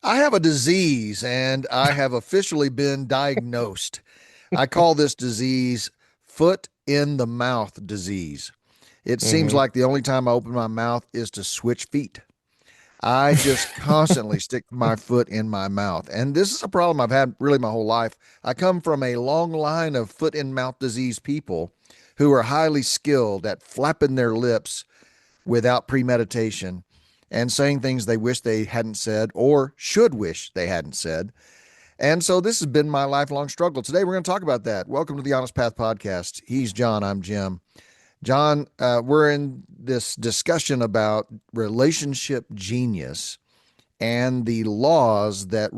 I have a disease and I have officially been diagnosed. I call this disease foot in the mouth disease. It seems Hmm. like the only time I open my mouth is to switch feet. I just constantly stick my foot in my mouth. And this is a problem I've had really my whole life. I come from a long line of foot and mouth disease people who are highly skilled at flapping their lips without premeditation and saying things they wish they hadn't said or should wish they hadn't said. And so this has been my lifelong struggle. Today we're going to talk about that. Welcome to the Honest Path podcast. He's John, I'm Jim. John, we're in this discussion about relationship genius and the laws that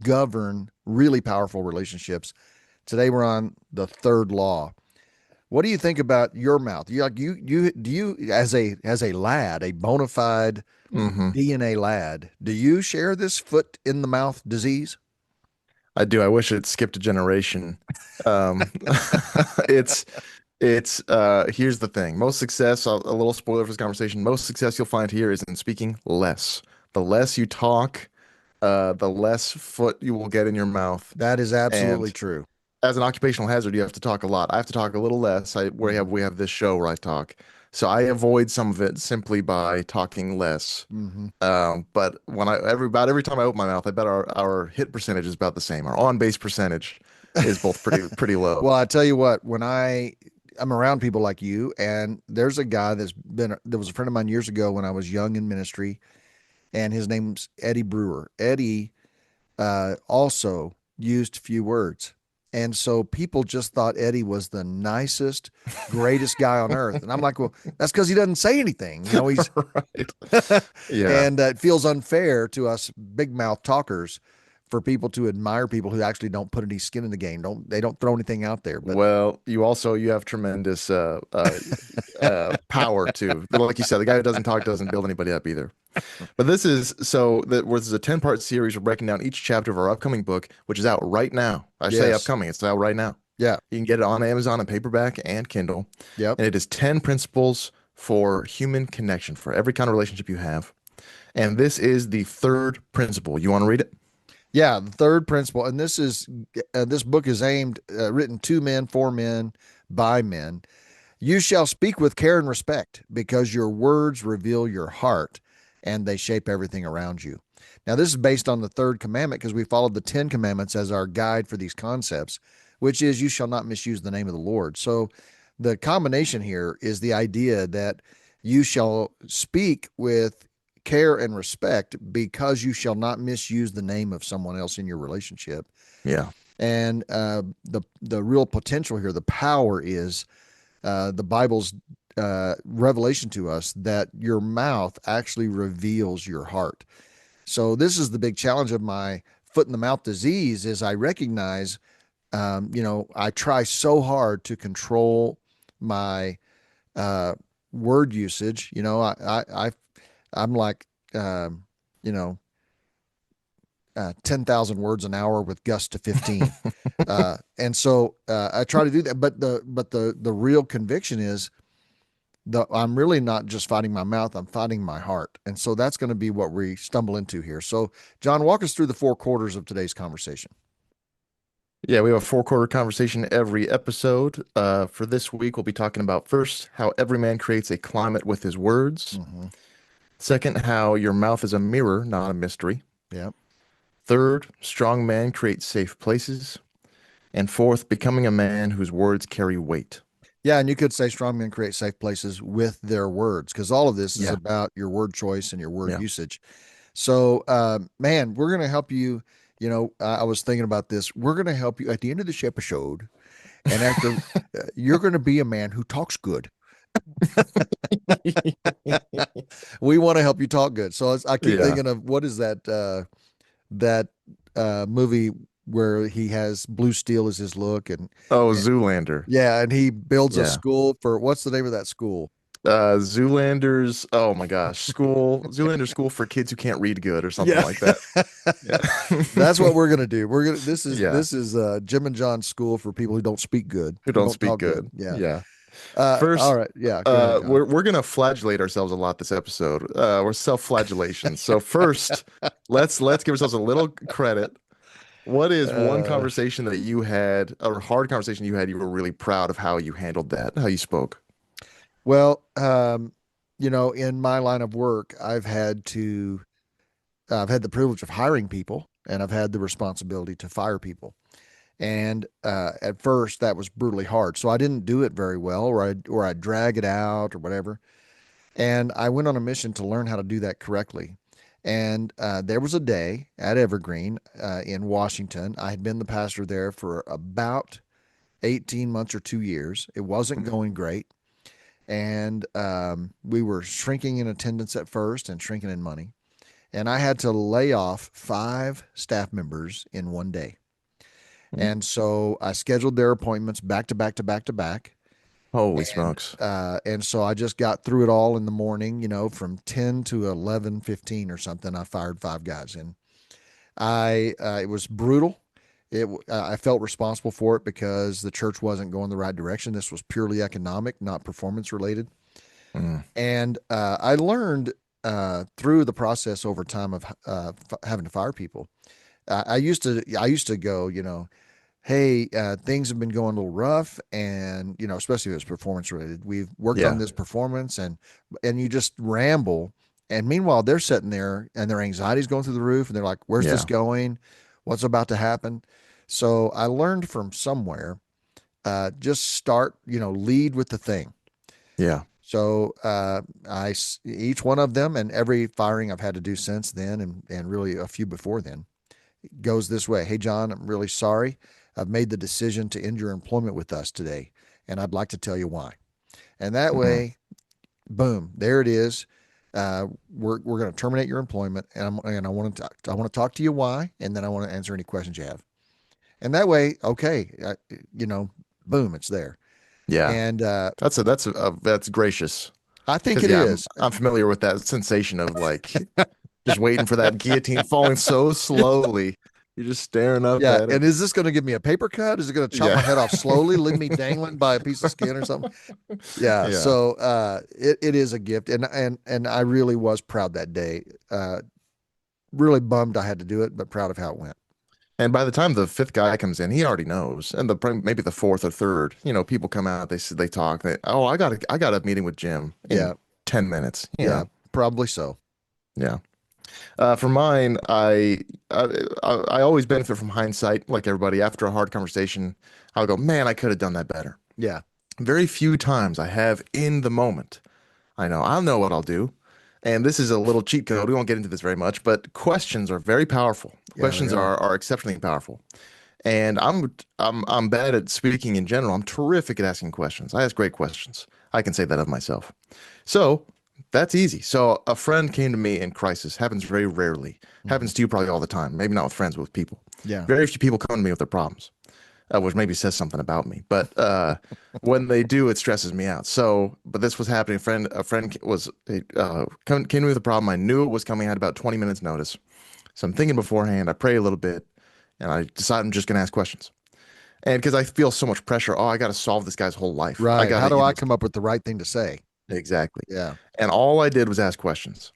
govern really powerful relationships. Today we're on the third law. What do you think about your mouth? You do you as a lad, a bona fide Hmm. DNA lad, do you share this foot in the mouth disease? I do. I wish it skipped a generation. Um, it's here's the thing. Most success, a little spoiler for this conversation, most success you'll find here is in speaking less. The less you talk, the less foot you will get in your mouth. That is absolutely And true. as an occupational hazard, you have to talk a lot. I have to talk a little less. Hmm. We have this show where I talk. So I avoid some of it simply by talking less. Hmm. But about every time I open my mouth, I bet our hit percentage is about the same. Our on base percentage is both pretty low. Well, I tell you what, when I'm around people like you, and there's a guy that was a friend of mine years ago when I was young in ministry, and his name's Eddie Brewer. Eddie also used few words. And so people just thought Eddie was the nicest, greatest guy on earth. And I'm like, well, that's because he doesn't say anything. He's, Right. Yeah. and it feels unfair to us big mouth talkers for people to admire people who actually don't put any skin in the game. They don't throw anything out there. But Well, you have tremendous power too. Like you said, the guy who doesn't talk doesn't build anybody up either. But this is a 10-part series. We're breaking down each chapter of our upcoming book, which is out right now. I say yes, upcoming, it's out right now. yeah, You can get it on Amazon in paperback and Kindle. yep. And it is 10 principles for human connection for every kind of relationship you have. And this is the third principle. You want to read it? Yeah, the third principle, and this book is written to men, for men, by men. You shall speak with care and respect, because your words reveal your heart, and they shape everything around you. Now, this is based on the third commandment because we followed the 10 commandments as our guide for these concepts, which is you shall not misuse the name of the Lord. So, the combination here is the idea that you shall speak with care and respect because you shall not misuse the name of someone else in your relationship. Yeah. And the real potential here, the power is the Bible's revelation to us that your mouth actually reveals your heart. So this is the big challenge of my foot in the mouth disease is I recognize, I try so hard to control my uh, word usage. I'm like, um, you know, 10,000 words an hour with gusts to 15. And so I try to do that. But the real conviction is I'm really not just fighting my mouth, I'm fighting my heart. And so that's going to be what we stumble into here. So, John, walk us through the four quarters of today's conversation. Yeah, we have a four-quarter conversation every episode. For this week, we'll be talking about first, how every man creates a climate with his words. Mm-hmm. Second, how your mouth is a mirror, not a mystery. Yep. Third, strong men create safe places. And fourth, becoming a man whose words carry weight. Yeah. And you could say strong men create safe places with their words because all of this is Yeah. about your word choice and your word Yeah. usage. So, man, we're going to help you. I was thinking about this. We're going to help you at the end of this episode. And after you're going to be a man who talks good. We want to help you talk good. So I keep Yeah. thinking of what is that movie where he has blue steel as his look Oh, and Zoolander. yeah, and he builds a Yeah. school for what's the name of that school? Zoolander's, oh my gosh, Zoolander school for kids who can't read good or something Yeah. like that. Yeah. That's what we're gonna do. We're gonna this is Yeah. this is Jim and John's school for people who don't speak good, Who who don't don't speak talk good. good. Yeah. Yeah. All First, right. Yeah. Go ahead, John. we're gonna flagellate ourselves a lot this episode. We're self-flagellation. So first, let's give ourselves a little credit. What is one Uh, conversation that you had, or hard conversation you had, you were really proud of how you handled that, how you spoke? well, in my line of work, I've had the privilege of hiring people, and I've had the responsibility to fire people. And at first, that was brutally hard. So I didn't do it very well, or I'd drag it out or whatever. And I went on a mission to learn how to do that correctly. And there was a day at Evergreen in Washington. I had been the pastor there for about 18 months or 2 years. It wasn't going great. And we were shrinking in attendance at first and shrinking in money. And I had to lay off 5 staff members in one day. And so I scheduled their appointments back to back to back to back. Holy And smokes. so I just got through it all in the morning, from 10 to 11:15 or something. I fired 5 guys, and I it was brutal. I felt responsible for it because the church wasn't going the right direction. This was purely economic, not performance related. Mm, And I learned through the process over time of having to fire people. I used to go, hey, things have been going a little rough, and especially if it's performance related. We've worked on yeah, this performance, and you just ramble. And meanwhile, they're sitting there, and their anxiety's going through the roof, and they're like, "Where's this yeah, going? What's about to happen?" So I learned from somewhere. Just start, lead with the thing. yeah. So each one of them, and every firing I've had to do since then, and really a few before then, goes this way. Hey, John, I'm really sorry. I've made the decision to end your employment with us today, and I'd like to tell you why. And that Mhm. way, boom, there it is. We're going to terminate your employment, and I want to talk to you why, and then I want to answer any questions you have. And that way, okay, you know, boom, it's there. Yeah. And That's gracious. I think Because it yeah, I'm is. I'm familiar with that sensation of like just waiting for that guillotine falling so slowly. You're just staring up Yeah. at it. And is this going to give me a paper cut? Is it going to chop Yeah. my head off slowly, leave me dangling by a piece of skin or something? Yeah, Yeah. so it is a gift, and I really was proud that day. Really bummed I had to do it, but proud of how it went. And by the time the fifth guy comes in, he already knows. And maybe the fourth or third, people come out, they talk, oh, I got a meeting with Jim in Yeah, 10 minutes, yeah, probably so. Yeah. For mine, I always benefit from hindsight, like everybody. After a hard conversation, I'll go, man, I could have done that better. Yeah, Very few times I have in the moment. I'll know what I'll do. And this is a little cheat code. We won't get into this very much, but questions are very powerful. yeah, they Questions are. are exceptionally powerful. And I'm bad at speaking in general. I'm terrific at asking questions. I ask great questions. I can say that of myself. So that's easy. So a friend came to me in crisis. Happens very rarely. Hmm. Happens to you probably all the time. Maybe not with friends, but with people. Yeah, Very few people come to me with their problems, which maybe says something about me. But when they do, it stresses me out. So, but this was happening. A friend came to me with a problem. I knew it was coming. I had about 20 minutes notice. So I'm thinking beforehand. I pray a little bit, and I decide I'm just going to ask questions. And because I feel so much pressure, oh, I got to solve this guy's whole life. I right. got How to, do I come up with the right thing to say? exactly. Yeah, And all I did was ask questions,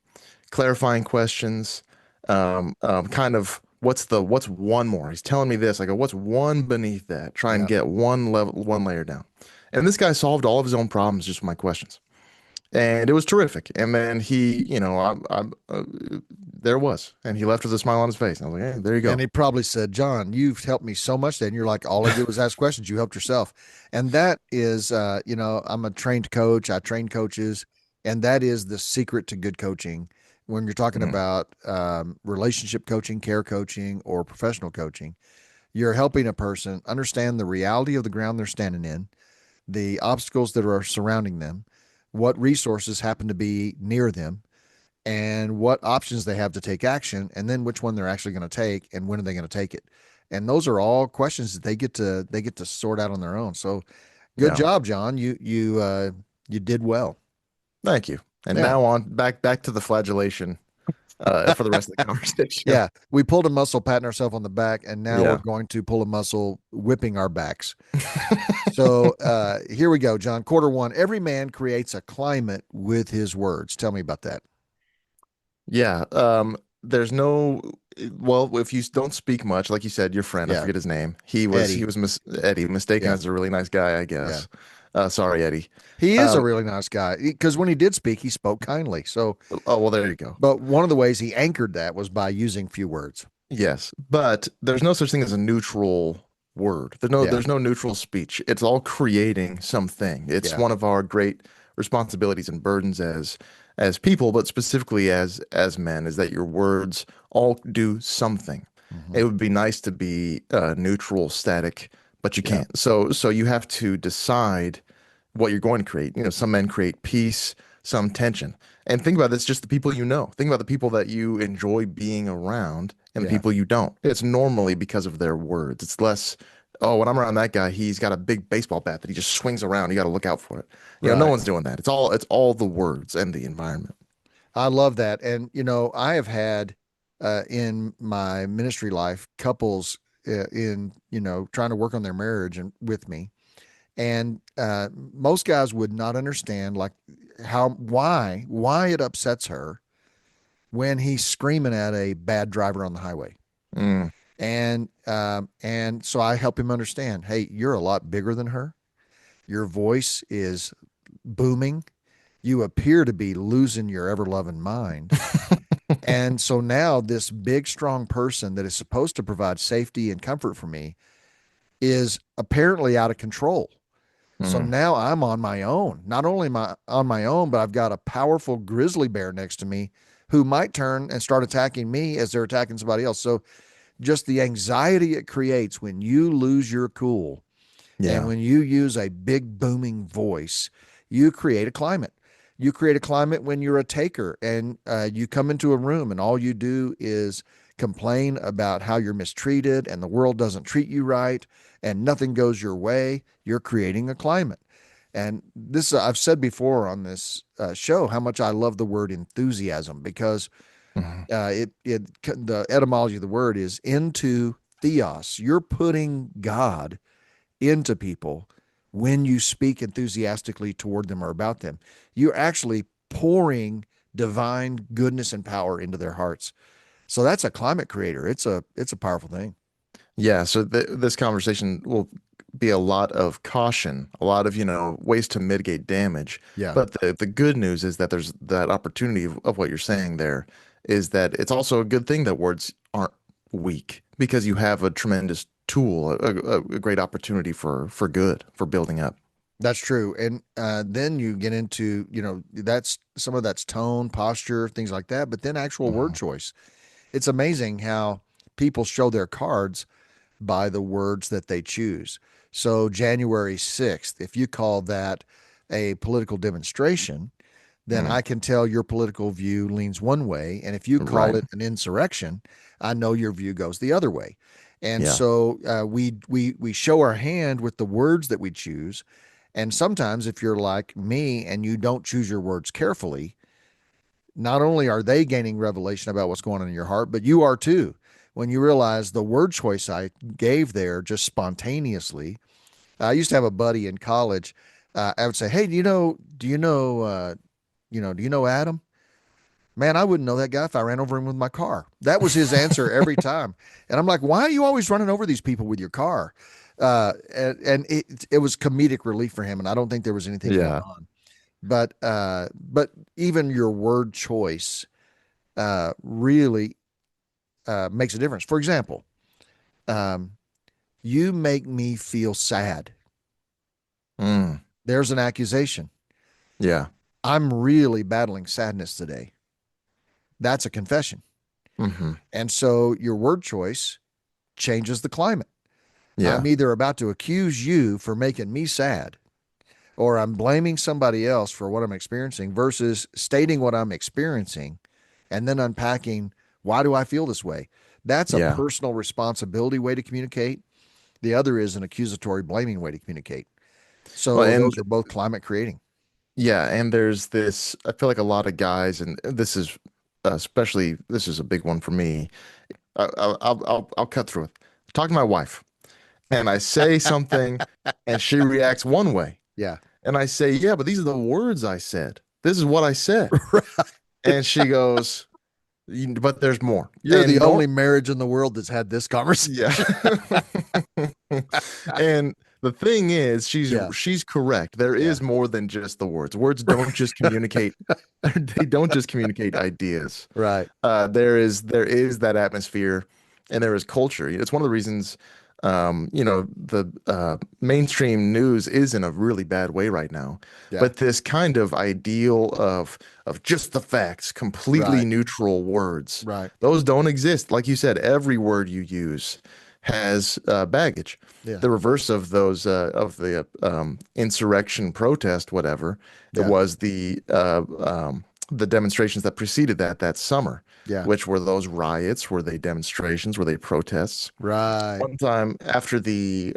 clarifying questions, kind of what's one more? He's telling me this. I go, what's one beneath that? Try and yeah. get one layer down. And this guy solved all of his own problems just with my questions. And it was terrific. And then he, there it was. And he left with a smile on his face. And I was like, hey, there you And go. he probably said, John, you've helped me so much. Then you're like, all I did was ask questions. You helped yourself. And that is, I'm a trained coach. I train coaches. And that is the secret to good coaching. When you're talking Mm, about relationship coaching, care coaching, or professional coaching, you're helping a person understand the reality of the ground they're standing in, the obstacles that are surrounding them, what resources happen to be near them, and what options they have to take action, and then which one they're actually going to take and when are they going to take it. And those are all questions that they get to sort out on their own. So good yeah. job, John. You did well. Thank you. And Yeah. now on back to the flagellation for the rest of the conversation. Yeah, we pulled a muscle patting ourselves on the back, and now we're Yeah. going to pull a muscle whipping our backs. So here we go, John. Quarter one. Every man creates a climate with his words. Tell me about that. Yeah. there's no, well, if you don't speak much, like you said, your friend, I Yeah, forget his name. He Eddie. was Eddie, mistaken Yeah, as a really nice guy, I yeah. guess. Sorry, Eddie. He is a Um, really nice guy because when he did speak, he spoke kindly. So, oh, well, there you go. but one of the ways he anchored that was by using few words. Yes, but there's no such thing as a neutral word. Yeah, There's no neutral speech. It's all creating something. It's yeah, one of our great responsibilities and burdens as people, but specifically as men, is that your words all do something. hmm It would be nice to be neutral, static, but you yeah, can't. So you have to decide what you're going to create. You know, some men create peace, some tension. And think about this, just the people you know. Think about the people that you enjoy being around and the yeah. people you don't. It's normally because of their words. It's less, oh, when I'm around that guy, he's got a big baseball bat that he just swings around. You got to look out for it. You know, no Right. one's doing that. It's all the words and the environment. I love that. And, I have had in my ministry life couples in, trying to work on their marriage and with me. And most guys would not understand like why it upsets her when he's screaming at a bad driver on the highway. Mm. And so I help him understand, hey, you're a lot bigger than her. Your voice is booming. You appear to be losing your ever loving mind. And so now this big, strong person that is supposed to provide safety and comfort for me is apparently out of control. So Mm. now I'm on my own. Not only am I on my own, but I've got a powerful grizzly bear next to me who might turn and start attacking me as they're attacking somebody else. So just the anxiety it creates when you lose your cool and Yeah. when you use a big booming voice, you create a climate. You create a climate when you're a taker and you come into a room and all you do is complain about how you're mistreated and the world doesn't treat you right and nothing goes your way. You're creating a climate. And this, I've said before on this show, how much I love the word enthusiasm because Mhm. the etymology of the word is into theos. You're putting God into people when you speak enthusiastically toward them or about them. You're actually pouring divine goodness and power into their hearts. So that's a climate creator. It's a powerful thing. Yeah, so this conversation will be a lot of caution, a lot of, ways to mitigate damage. Yeah, But the good news is that there's that opportunity of what you're saying there is that it's also a good thing that words aren't weak because you have a tremendous tool, a great opportunity for good, for building up. that's true. And then you get into, that's some of that's tone, posture, things like that, but then actual word Mhm. choice. It's amazing how people show their cards by the words that they choose. So, January 6th, if you call that a political demonstration, then Mm. I can tell your political view leans one way. And if you call Right. it an insurrection, I know your view goes the other way. And Yeah. so we show our hand with the words that we choose. And sometimes, if you're like me and you don't choose your words carefully, not only are they gaining revelation about what's going on in your heart, but you are too. When you realize the word choice I gave there just spontaneously, I used to have a buddy in college. I would say, "Hey, do you know Adam? Man, I wouldn't know that guy if I ran over him with my car." That was his answer every time. And I'm like, "Why are you always running over these people with your car?" And it was comedic relief for him, and I don't think there was anything going Yeah. on. But even your word choice really makes a difference. For example, um, you make me feel sad. Mm. There's an accusation. Yeah. I'm really battling sadness today. That's a confession. Hmm. And so your word choice changes the climate. I'm Yeah. either about to accuse you for making me sad, or I'm blaming somebody else for what I'm experiencing versus stating what I'm experiencing and then unpacking why do I feel this way? That's a Yeah. personal responsibility way to communicate. The other is an accusatory, blaming way to communicate. Well, So those and are both climate creating. yeah, and there's this, I feel like a lot of guys, and this is especially, this is a big one for me. I'll cut through it. Talk to my wife, and I say something, and she reacts one way. Yeah. And I say, yeah, but these are the words I said. This is what I said. And she goes, But there's more. You're the And only marriage in the world that's had this yeah. conversation. And the thing is, Yeah, she's correct. There yeah, is more than just the words. Words don't just communicate, they don't just communicate ideas. right. There is that atmosphere, and there is culture. It's one of the reasons, the mainstream news is in a really bad way right now. Yeah, But this kind of ideal of just the facts, completely right, neutral words, right. those don't exist. Like you said, every word you use has baggage. Yeah, The reverse of those of the insurrection, protest, whatever, it yeah, was the demonstrations that preceded that summer, yeah, which were those riots, were they demonstrations, were they protests? right. One time after the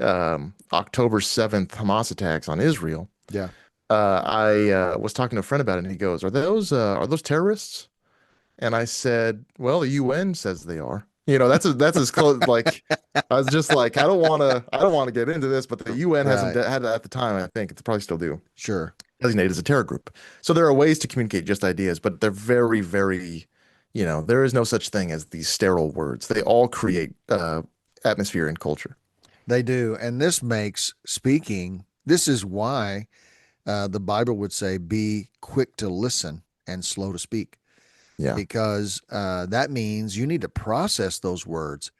October 7th Hamas attacks on Israel, Yeah. I was talking to a friend about it, and he goes, are those terrorists?" And I said, "Well, the UN says they are." That's as close. Like, I was just like, I don't want to get into this, but the UN hasn't Right. had at the time. I think it's probably still do Sure. designated as a terror group. So there are ways to communicate just ideas, but they're very, very, there is no such thing as these sterile words. They all create atmosphere and culture. They do. And this makes speaking, this is why the Bible would say, be quick to listen and slow to speak, Yeah, because that means you need to process those words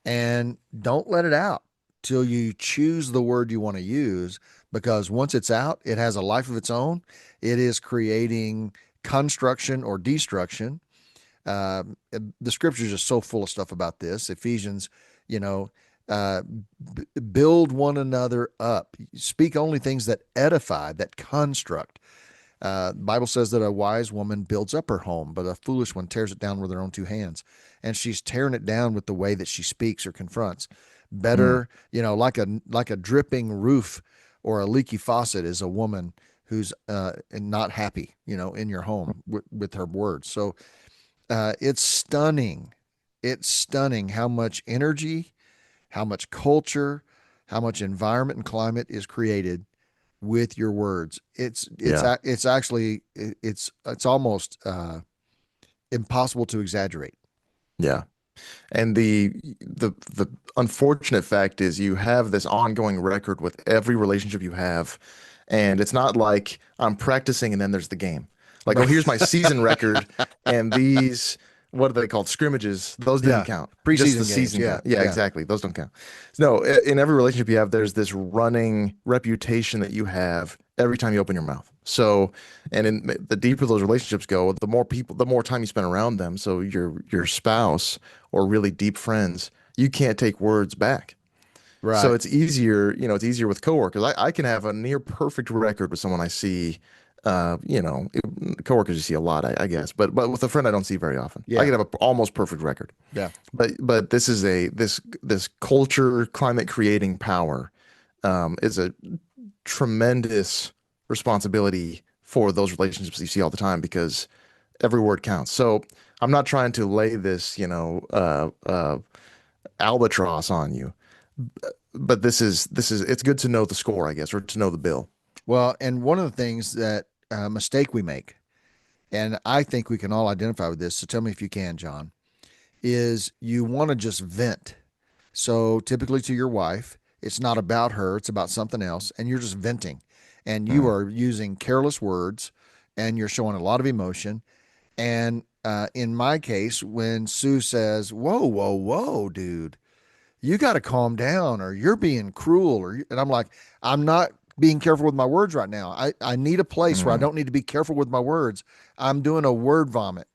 and don't let it out till you choose the word you want to use. Because once it's out, it has a life of its own. It is creating construction or destruction. Uh, the scriptures are so full of stuff about this. Ephesians, you know, uh, build one another up. Speak only things that edify, that construct. The Bible says that a wise woman builds up her home, but a foolish one tears it down with her own two hands. And she's tearing it down with the way that she speaks or confronts. mm, Better, like a dripping roof or a leaky faucet is a woman who's not happy, in your home with her words. So it's stunning. It's stunning how much energy, how much culture, how much environment and climate is created with your words. yeah, It's actually it's almost impossible to exaggerate. yeah. And the unfortunate fact is you have this ongoing record with every relationship you have, and it's not like I'm practicing and then there's the game. Like, oh, Right. here's my season record, and these, what are they called? Scrimmages. Those didn't Yeah. count. Just the Preseason games. season Yeah. count. Yeah, Yeah. exactly. Those don't count. No, in every relationship you have, there's this running reputation that you have every time you open your mouth. So, and in the deeper those relationships go, the more people, the more time you spend around them. So your spouse or really deep friends, you can't take words back. So Right. it's easier with coworkers. I can have a near perfect record with someone I see, coworkers you see a lot, I guess, but with a friend I don't see very often. I Yeah. can have a almost perfect record. Yeah. But this culture climate creating power is a tremendous responsibility for those relationships you see all the time because every word counts. So I'm not trying to lay this, albatross on you, but this is it's good to know the score, I guess, or to know the bill. Well, and one of the things that mistake we make, and I think we can all identify with this. So tell me if you can, John, is you want to just vent. So typically to your wife, it's not about her, it's about something else, and you're just venting. And you Mm, are using careless words and you're showing a lot of emotion. And in my case, when Sue says, "Whoa, whoa, whoa, dude, you got to calm down," or "You're being cruel," and I'm like, "I'm not being careful with my words right now. I need a place where I mm, don't need to be careful with my words. I'm doing a word vomit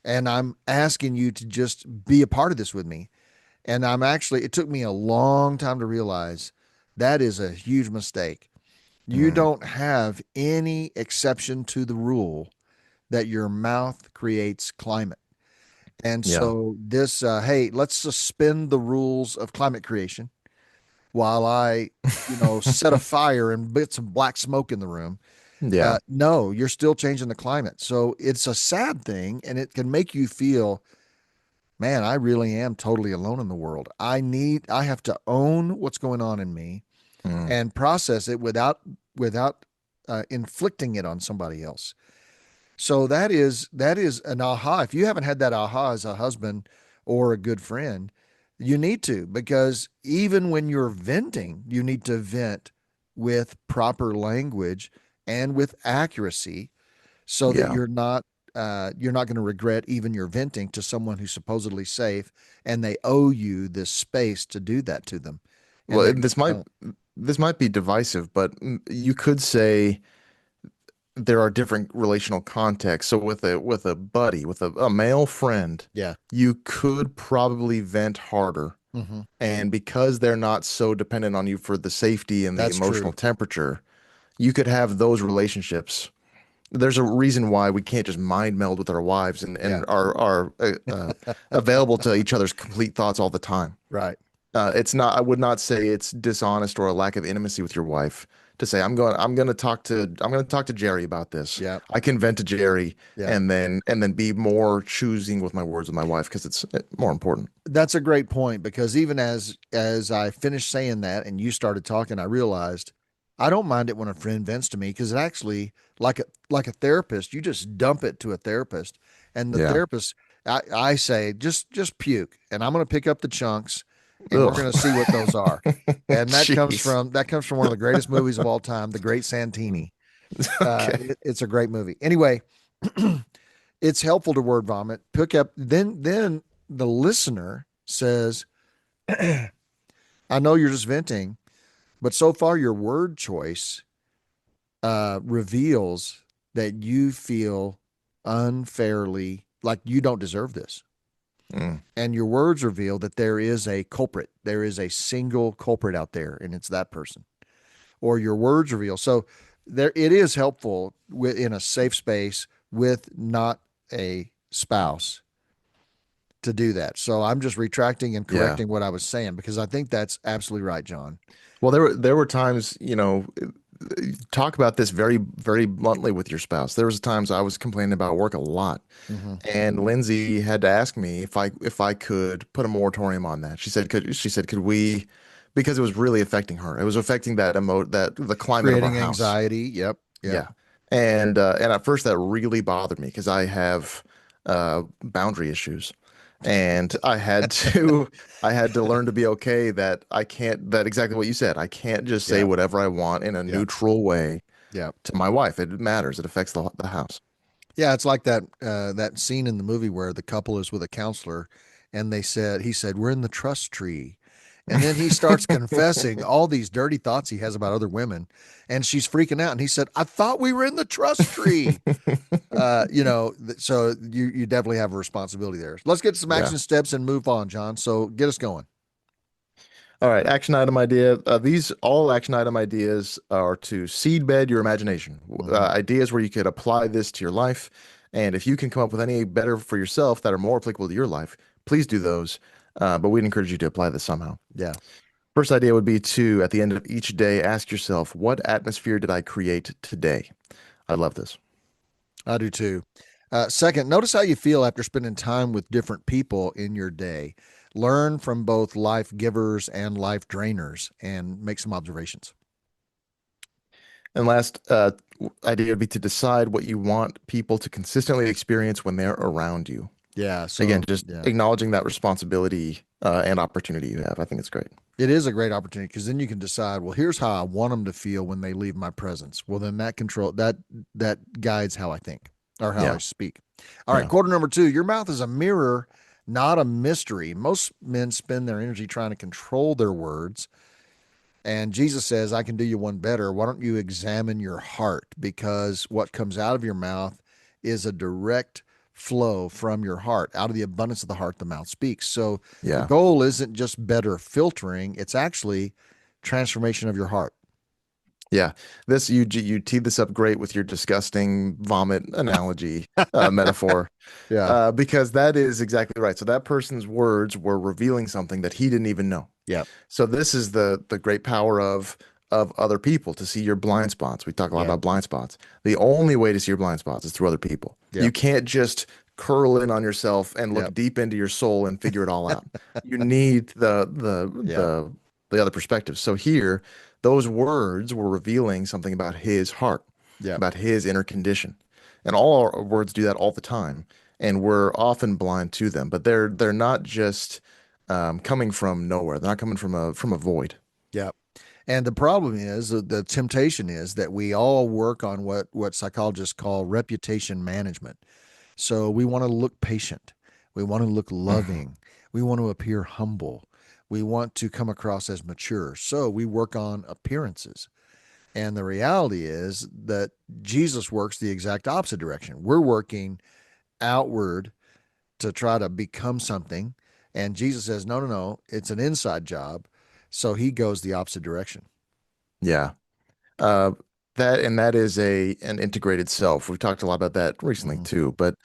and I'm asking you to just be a part of this with me." And it took me a long time to realize that is a huge mistake. You mm. don't have any exception to the rule that your mouth creates climate. And Yeah. so hey, let's suspend the rules of climate creation while I, set a fire and bits of black smoke in the room. Yeah. No, you're still changing the climate. So it's a sad thing, and it can make you feel, man, I really am totally alone in the world. I have to own what's going on in me Mm, and process it without inflicting it on somebody else. So that is an aha. If you haven't had that aha as a husband or a good friend, you need to, because even when you're venting, you need to vent with proper language and with accuracy so that Yeah. you're not going to regret even your venting to someone who's supposedly safe, and they owe you this space to do that to them, and Well, that you don't. this might be divisive, but you could say there are different relational contexts. So with a buddy, with a male friend, Yeah. you could probably vent harder. Hmm. And because they're not so dependent on you for the safety and the That's emotional true. temperature, you could have those relationships. There's a reason why we can't just mind meld with our wives Yeah. and are available to each other's complete thoughts all the time. Right. It's not, I would not say it's dishonest or a lack of intimacy with your wife to say, I'm going to talk to Jerry about this. Yeah. I can vent to Jerry Yeah. and then be more choosing with my words with my wife because it's more important. That's a great point, because even as I finished saying that and you started talking, I realized I don't mind it when a friend vents to me, because it actually, like a therapist, you just dump it to a therapist, and the Yeah. therapist, I say just puke, and I'm going to pick up the chunks, and we're Ugh. going to see what those are. And Jeez. that comes from one of the greatest movies of all time, The Great Santini. Okay. It's a great movie. Anyway, it's helpful to word vomit. Pick up, then the listener says, I know you're just venting, but so far your word choice reveals that you feel unfairly like you don't deserve this. Mm, And your words reveal that there is a culprit. There is a single culprit out there, and it's that person. Or your words reveal. So there, it is helpful in a safe space with not a spouse to do that. So I'm just retracting and yeah. correcting what I was saying, because I think that's absolutely right, John. Well, there were times, talk about this very, very bluntly with your spouse. There was times I was complaining about work a lot, Mm-hmm. and Lindsay had to ask me if I could put a moratorium on that. She said, could we, because it was really affecting her. It was affecting that the climate of our Creating house. anxiety. Yep. Yep. Yeah. And at first that really bothered me because I have boundary issues. And I had to learn to be okay that I can't that exactly what you said. I can't just say Yep. whatever I want in a Yep. neutral way Yep. to my wife. It matters. It affects the house. Yeah, it's like that scene in the movie where the couple is with a counselor, and he said, "We're in the trust tree." And then he starts confessing all these dirty thoughts he has about other women, and she's freaking out. And he said, "I thought we were in the trust tree." So you definitely have a responsibility there. Let's get some Yeah. action steps and move on, John. So get us going. All right, action item idea. These all action item ideas are to seedbed your imagination. Hmm. Ideas where you could apply this to your life. And if you can come up with any better for yourself that are more applicable to your life, please do those. But we'd encourage you to apply this somehow. Yeah, First idea would be to, at the end of each day, ask yourself, what atmosphere did I create today? I love this. I do too. Second, notice how you feel after spending time with different people in your day. Learn from both life givers and life drainers, and make some observations. And last idea would be to decide what you want people to consistently experience when they're around you. Yeah. Again, So, just yeah, acknowledging that responsibility and opportunity you have. I think it's great. it is a great opportunity, because then you can decide, well, here's how I want them to feel when they leave my presence. Well, then that guides how I think or how I Yeah. speak. All right. Yeah. Quarter number two, your mouth is a mirror, not a mystery. Most men spend their energy trying to control their words. And Jesus says, I can do you one better. Why don't you examine your heart? Because what comes out of your mouth is a direct flow from your heart. Out of the abundance of the heart, the mouth speaks. So the Yeah. goal isn't just better filtering, it's actually transformation of your heart. Yeah. You teed this up great with your disgusting vomit analogy metaphor. Yeah. Because that is exactly right. So that person's words were revealing something that he didn't even know. Yep. So this is the great power of other people to see your blind spots. We talk a lot Yep. about blind spots. The only way to see your blind spots is through other people. You Yep. can't just curl in on yourself and look Yep. deep into your soul and figure it all out. You need Yep. the other perspective. So here, those words were revealing something about his heart, Yep. about his inner condition. And all our words do that all the time. And we're often blind to them, but they're not just coming from nowhere. They're not coming from a void. Yeah. And the problem is, the temptation is that we all work on what psychologists call reputation management. So we want to look patient. We want to look Mhm. loving. We want to appear humble. We want to come across as mature. So we work on appearances. And the reality is that Jesus works the exact opposite direction. We're working outward to try to become something. And Jesus says, no, no, no, it's an inside job. So he goes the opposite direction. Yeah. Uh, that is a an integrated self. We've talked a lot about that recently Mm-hmm. too, but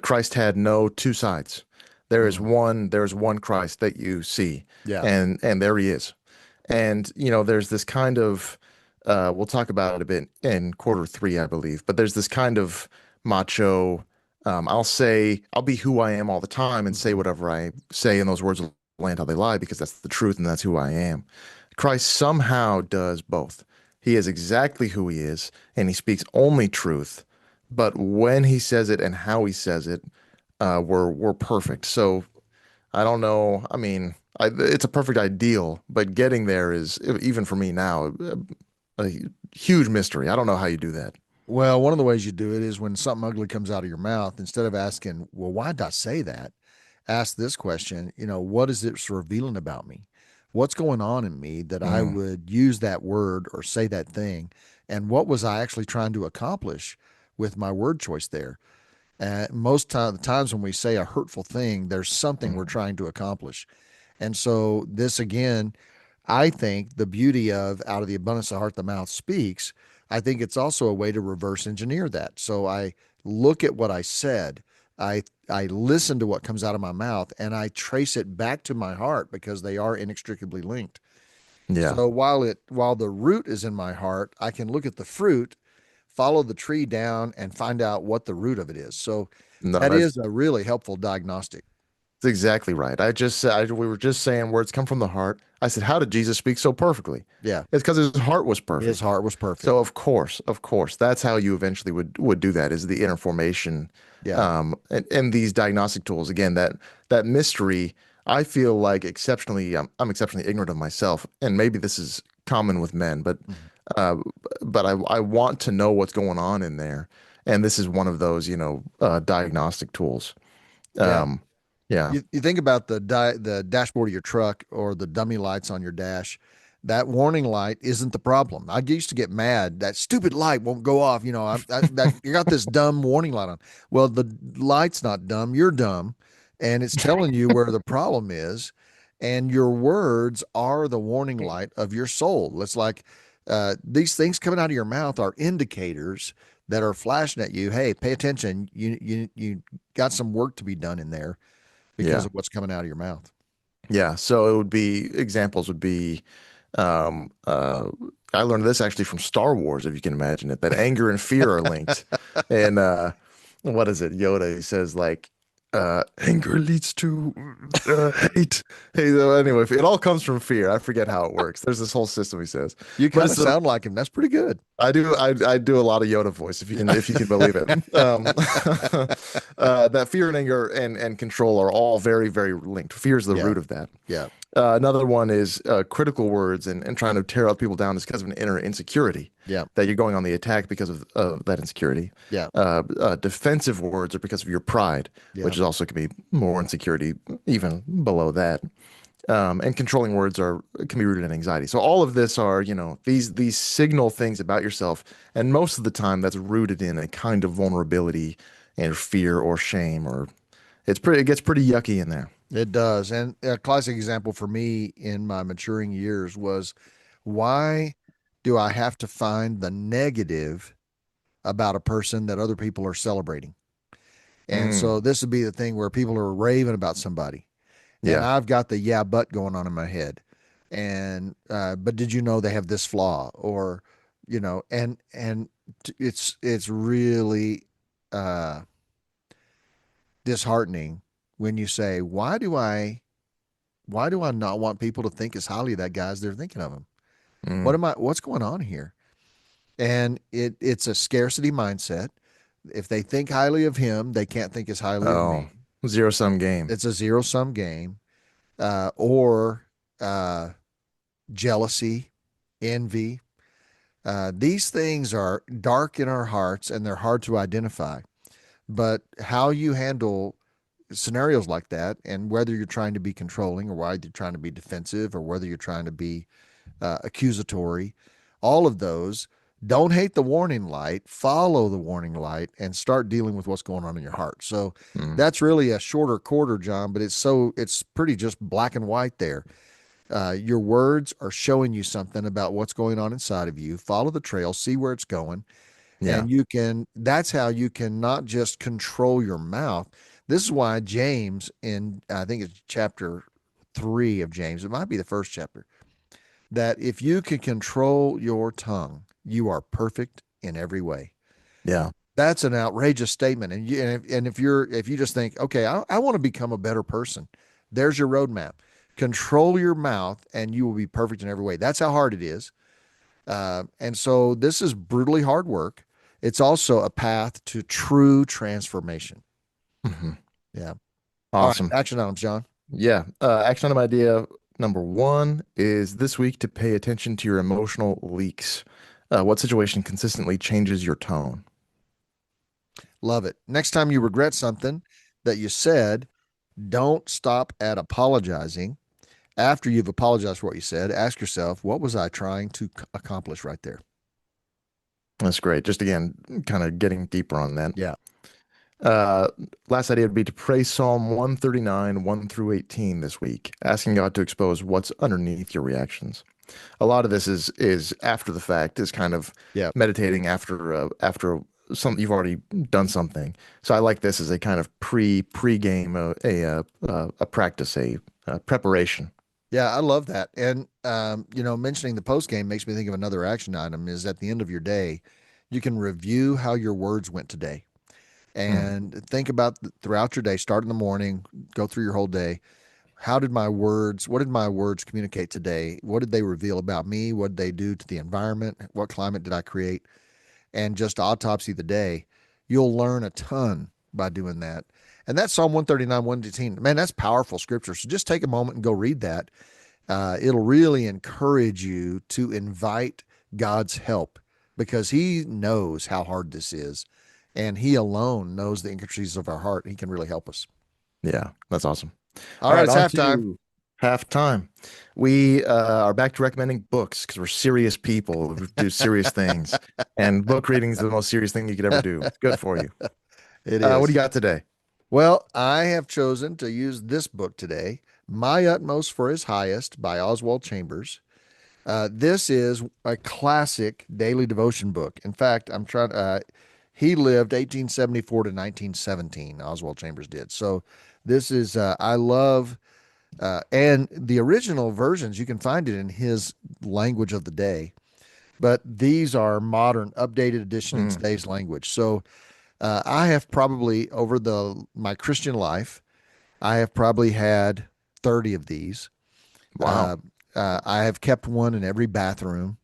Christ had no two sides. There is one Christ that you see, Yeah. and there he is. And there's this kind of we'll talk about it a bit in quarter three, I believe, but there's this kind of macho, I'll be who I am all the time and say Mm-hmm. whatever I say, and those words will land how they lie because that's the truth and that's who I am. Christ somehow does both. He is exactly who he is, and he speaks only truth. But when he says it and how he says it, we're perfect. So I don't know. I mean, it's a perfect ideal, but getting there is, even for me now, a huge mystery. I don't know how you do that. Well, one of the ways you do it is when something ugly comes out of your mouth, instead of asking, well, why did I say that? Ask this question, what is it revealing about me? What's going on in me that I Mm, would use that word or say that thing? And what was I actually trying to accomplish with my word choice there? The times when we say a hurtful thing, there's something we're mm, trying to accomplish. And so, this again, I think the beauty of out of the abundance of the heart, the mouth speaks. I think it's also a way to reverse engineer that. So I look at what I said, I listen to what comes out of my mouth, and I trace it back to my heart because they are inextricably linked. yeah. So while the root is in my heart, I can look at the fruit, follow the tree down, and find out what the root of it is. So No, that that's is a really helpful diagnostic. That's exactly right. We were just saying words come from the heart. I said, how did Jesus speak so perfectly? Yeah, It's because his heart was his perfect. heart was perfect. So of course, that's how you eventually would do that is the inner formation, Yeah. and these diagnostic tools. Again, that mystery. I feel like I'm exceptionally ignorant of myself, and maybe this is common with men, Mhm. uh, but I want to know what's going on in there, and this is one of those diagnostic tools. Yeah. Um, yeah. You think about the dashboard of your truck or the dummy lights on your dash. That warning light isn't the problem. I used to get mad that stupid light won't go off. That you got this dumb warning light on. Well, the light's not dumb. You're dumb, and it's telling you where the problem is. And your words are the warning light of your soul. It's like these things coming out of your mouth are indicators that are flashing at you. Hey, pay attention. You got some work to be done in there because Yeah. of what's coming out of your mouth. Yeah. So examples would be, um, uh, I learned this actually from Star Wars, if you can imagine it, that anger and fear are linked. And what is it? Yoda, he says like, anger leads to hate. Hey, so anyway, it all comes from fear. I forget how it works. There's this whole system, he says. You But kind of sound like him. That's pretty good. I do a lot of Yoda voice if you can believe it. That fear and anger and control are all very very linked. Fear is the Yeah, root of that. yeah, Another one is critical words and trying to tear other people down is because of an inner insecurity yeah, that you're going on the attack because of that insecurity. yeah, Defensive words are because of your pride, yeah, which is also can be more insecurity even below that. And controlling words are can be rooted in anxiety. So all of this are, these signal things about yourself, and most of the time that's rooted in a kind of vulnerability and fear or shame, or it gets pretty yucky in there. it does. And a classic example for me in my maturing years was why do I have to find the negative about a person that other people are celebrating? And Mm, so this would be the thing where people are raving about somebody, and yeah. I've got the yeah but going on in my head. And but did you know they have this flaw? Or and it's really uh disheartening when you say, why do I not want people to think as highly of that guy as they're thinking of him? Mm, What's going on here? And it's a scarcity mindset. If they think highly of him, they can't think as highly of Oh, me. zero sum game. It's a zero sum game. Or uh, jealousy, envy. These things are dark in our hearts and they're hard to identify. But how you handle scenarios like that, and whether you're trying to be controlling or whether you're trying to be defensive or whether you're trying to be accusatory, all of those, don't hate the warning light, follow the warning light, and start dealing with what's going on in your heart. So Mm, that's really a shorter quarter, John, but it's pretty just black and white there. Your words are showing you something about what's going on inside of you. Follow the trail, see where it's going, yeah. and that's how you can not just control your mouth. This is why James, in I think it's chapter 3 of James, it might be the first chapter, that if you can control your tongue, you are perfect in every way. Yeah. That's an outrageous statement. And if you just think, okay, I want to become a better person, there's your roadmap. Control your mouth, and you will be perfect in every way. That's how hard it is. And so this is brutally hard work. It's also a path to true transformation. Hmm. Yeah. All right. Awesome. Action items, John. Yeah. Action item idea number one is this week to pay attention to your emotional leaks. What situation consistently changes your tone? Love it. Next time you regret something that you said, don't stop at apologizing. After you've apologized for what you said, ask yourself, what was I trying to accomplish right there? That's great. Just again, kind of getting deeper on that. Yeah. Uh, Last idea would be to pray Psalm 139, 1 through 18 this week, asking God to expose what's underneath your reactions. A lot of this is after the fact, is kind of Yeah. meditating after some you've already done something. So I like this as a kind of pre-game a practice a preparation. Yeah, I love that. And mentioning the post game makes me think of another action item is at the end of your day, you can review how your words went today Hmm. and think about throughout your day, start in the morning, go through your whole day. What did my words communicate today? What did they reveal about me? What did they do to the environment? What climate did I create? And just autopsy the day. You'll learn a ton by doing that. And that's Psalm 139, 118. Man, that's powerful scripture. So just take a moment and go read that. It'll really encourage you to invite God's help because He knows how hard this is. And He alone knows the intricacies of our heart. He can really help us. Yeah, that's awesome. All All right, right, it's on halftime. to halftime. We are back to recommending books because we're serious people who do serious things, and book reading is the most serious thing you could ever do. It's good for you. It What do is. you got today? Well, I have chosen to use this book today, My Utmost for His Highest by Oswald Chambers. This is a classic daily devotion book. In fact, he lived 1874 to 1917, Oswald Chambers did. So this is, I love, and the original versions, you can find it in his language of the day, but these are modern, updated edition in Mm, today's language. So I have probably, over my Christian life, I have probably had 30 of these. wow. Uh, I have kept one in every bathroom.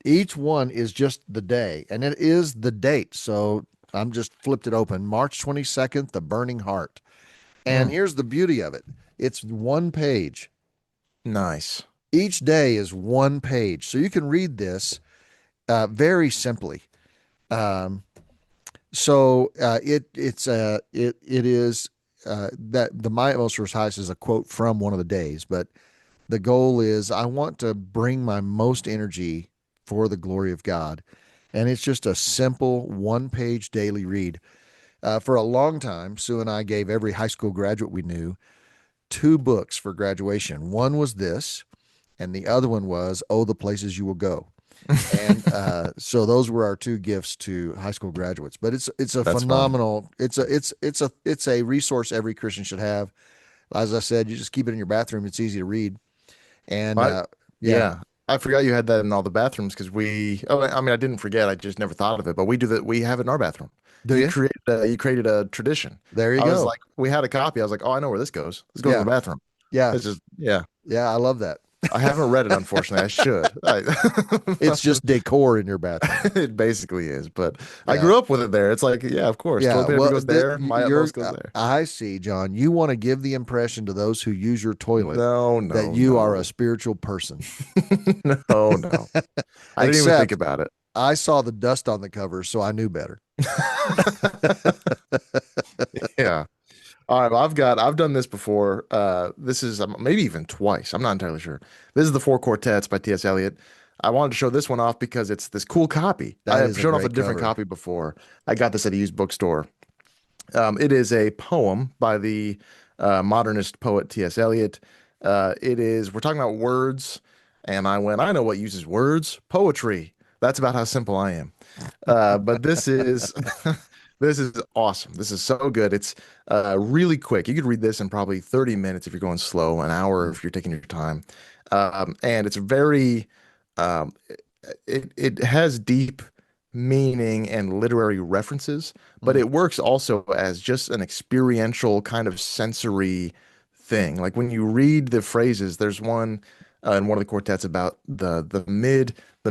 Each one is just the day, and it is the date. So I'm just flipped it open. March 22nd, The Burning Heart. And Mm, here's the beauty of it, it's one page. nice. Each day is one page. So you can read this very simply. Um, it is that the my most precise is a quote from one of the days, but the goal is I want to bring my most energy for the glory of God. And it's just a simple one page daily read. For a long time, Sue and I gave every high school graduate we knew two books for graduation. One was this, and the other one was Oh, the Places You Will Go. And so those were our two gifts to high school graduates. But it's a That's fun. phenomenal. It's a resource every Christian should have. As I said, you just keep it in your bathroom. It's easy to read. And I yeah, Yeah, I forgot you had that in all the bathrooms because we. Oh, I mean, I didn't forget. I just never thought of it. But we do that. We have it in our bathroom. do you? You created a tradition. There you I was go. like, we had a copy. I was like, oh, I know where this goes. This goes in Yeah, the bathroom. yeah, It's just yeah. yeah. I love that. I haven't read it, unfortunately. I should. It's just decor in your bathroom. It basically is, but I Yeah. grew up with it there. It's like, yeah, of course. Yeah. Toilet paper Well, goes there. My you're, utmost goes there. I see, John. You want to give the impression to those who use your toilet No, that no, you are a no. spiritual person. No, no. I didn't even think Except about it. I saw the dust on the cover, so I knew better. Yeah. All right, well, I've done this before. This is maybe even twice. I'm not entirely sure. This is the Four Quartets by T.S. Eliot. I wanted to show this one off because it's this cool copy. I That have is a shown off a great different cover. copy before. I got this at a used bookstore. It is a poem by the modernist poet T.S. Eliot. We're talking about words, and I know what uses words? Poetry. That's about how simple I am. But this is this is awesome. This is so good. It's really quick. You could read this in probably 30 minutes if you're going slow, an hour Mm, if you're taking your time. And it's um, it has deep meaning and literary references, but mm, it works also as just an experiential kind of sensory thing. Like when you read the phrases, there's one in one of the quartets about the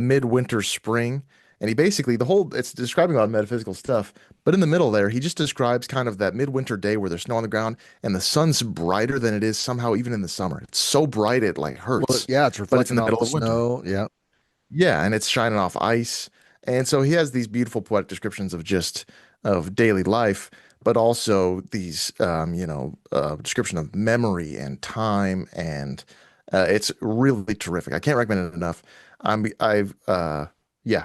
midwinter spring. And he basically the whole it's describing a lot of metaphysical stuff, but in the middle there, he just describes kind of that midwinter day where there's snow on the ground and the sun's brighter than it is somehow even in the summer. It's so bright it like well, hurts, yeah, it's but it's in reflecting the off middle the of winter. snow. Yeah. Yeah, and it's shining off ice. And so he has these beautiful poetic descriptions of just of daily life, but also these description of memory and time and it's really terrific. I can't recommend it enough. I've yeah, yeah.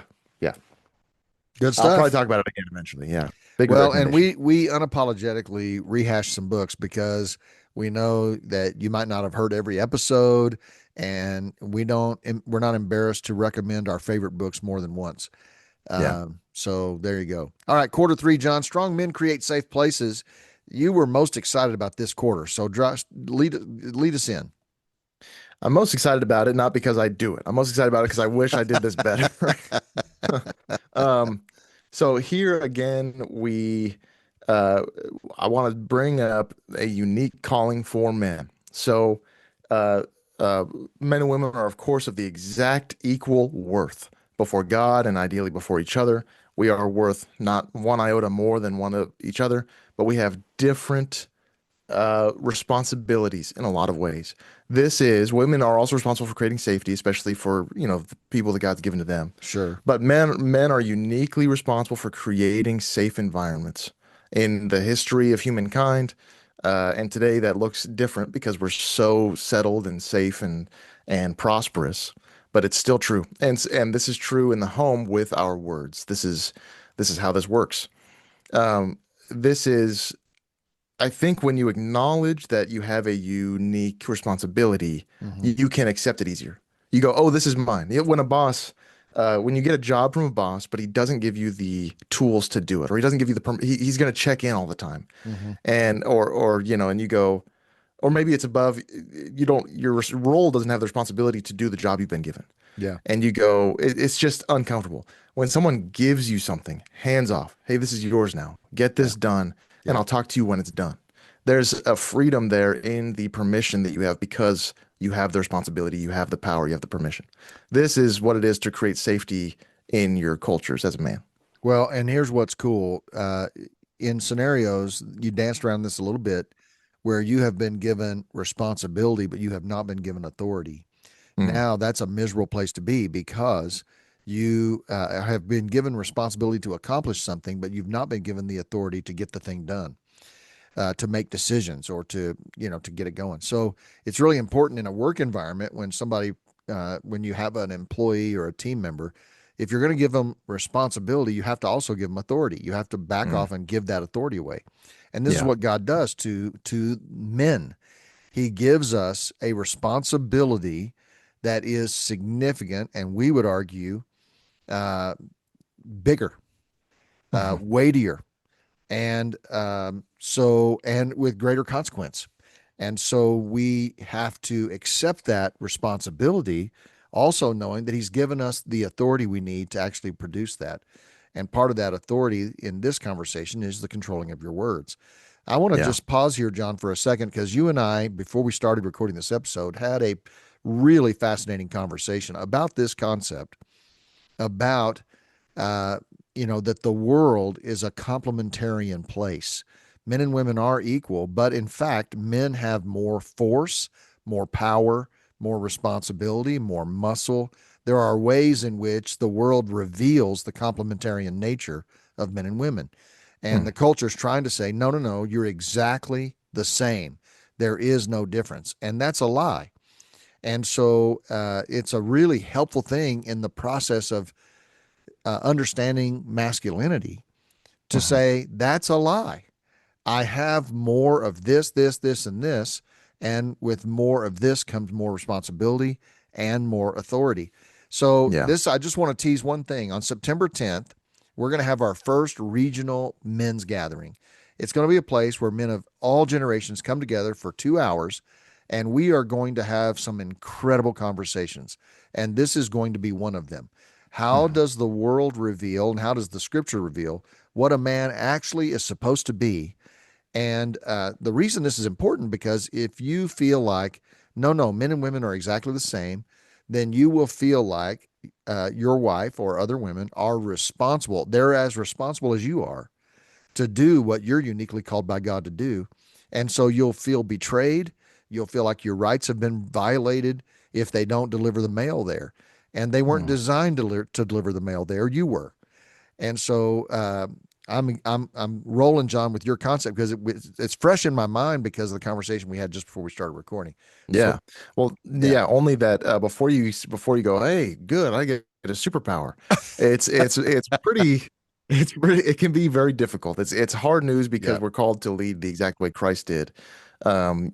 Good I'll probably stuff. talk about it again eventually. Yeah. Big Well, and recommendation. we unapologetically rehash some books because we know that you might not have heard every episode, and we're not embarrassed to recommend our favorite books more than once. Yeah. So there you go. All right, quarter three, John. Strong men create safe places. You were most excited about this quarter, so lead us in. I'm most excited about it, not because I do it. I'm most excited about it because I wish I did this better. Um, so here again, uh, I want to bring up a unique calling for men. So, uh, uh, men and women are, of course, of the exact equal worth before God and ideally before each other. We are worth not one iota more than one of each other, but we have different responsibilities in a lot of ways. This is women are also responsible for creating safety, especially for, the people that God's given to them. Sure. But men are uniquely responsible for creating safe environments in the history of humankind. And today that looks different because we're so settled and safe and prosperous, but it's still true. And this is true in the home with our words. This is how this works. This is I think when you acknowledge that you have a unique responsibility, Hmm. you can accept it easier. You go, oh, this is mine. When you get a job from a boss, but he doesn't give you the tools to do it, or he doesn't give you he's going to check in all the time, Hmm. and you go, or maybe it's above, your role doesn't have the responsibility to do the job you've been given, Yeah. and you go, it's just uncomfortable. When someone gives you something, hands off, hey, this is yours now. Get Yeah. this done, and Yeah. I'll talk to you when it's done. There's a freedom there in the permission that you have because you have the responsibility, you have the power, you have the permission. This is what it is to create safety in your cultures as a man. Well, and here's what's cool. In scenarios, you danced around this a little bit where you have been given responsibility, but you have not been given authority. Mm, Now that's a miserable place to be because you have been given responsibility to accomplish something, but you've not been given the authority to get the thing done, to make decisions or to get it going. So it's really important in a work environment when you have an employee or a team member, if you're going to give them responsibility, you have to also give them authority. You have to back mm, off and give that authority away. And this is yeah. what God does to men. He gives us a responsibility that is significant, and we would argue uh, bigger, Mhm. weightier, and with greater consequence. And so we have to accept that responsibility, also knowing that He's given us the authority we need to actually produce that. And part of that authority in this conversation is the controlling of your words. I want to Yeah. just pause here, John, for a second, because you and I, before we started recording this episode, had a really fascinating conversation about this concept about uh, that the world is a complementarian place. Men and women are equal, but in fact, men have more force, more power, more responsibility, more muscle. There are ways in which the world reveals the complementarian nature of men and women. And Hmm. the culture is trying to say, no, no, no, you're exactly the same. There is no difference. And that's a lie. And so it's a really helpful thing in the process of understanding masculinity to Hmm. say that's a lie. I have more of this, this, this, and this. And with more of this comes more responsibility and more authority. So, Yeah. this, I just want to tease one thing. On September 10th, we're going to have our first regional men's gathering. It's going to be a place where men of all generations come together for 2 hours, and we are going to have some incredible conversations. And this is going to be one of them. How Hmm. does the world reveal and how does the scripture reveal what a man actually is supposed to be? And the reason this is important because if you feel like, no, no, men and women are exactly the same, then you will feel like your wife or other women are responsible. They're as responsible as you are to do what you're uniquely called by God to do. And so you'll feel betrayed. You'll feel like your rights have been violated if they don't deliver the mail there. And they weren't Hmm. designed to deliver the mail there. You were. And so I'm rolling, John, with your concept because it's fresh in my mind because of the conversation we had just before we started recording. So Yeah. Well, yeah, yeah, only that before you go, hey, good, I get a superpower. It's pretty it can be very difficult. It's hard news because yeah, we're called to lead the exact way Christ did. Um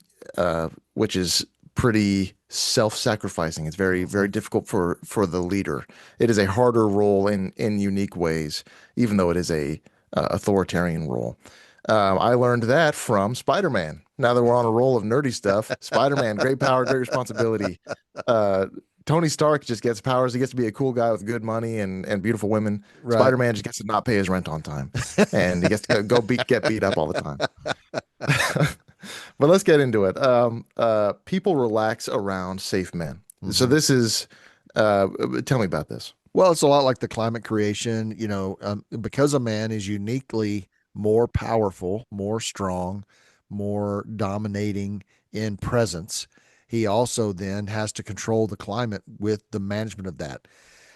which is pretty self-sacrificing. It's very, very mhm, difficult for the leader. It is a harder role in unique ways, even though it is a authoritarian role. I learned that from Spider-Man. Now that we're on a roll of nerdy stuff, Spider-Man, great power, great responsibility. Uh, Tony Stark just gets powers. He gets to be a cool guy with good money and beautiful women. right. Spider-Man just gets to not pay his rent on time, and he gets to get beat up all the time. But let's get into it. People relax around safe men. So Mhm. this is, tell me about this. Well, it's a lot like the climate creation, because a man is uniquely more powerful, more strong, more dominating in presence. He also then has to control the climate with the management of that.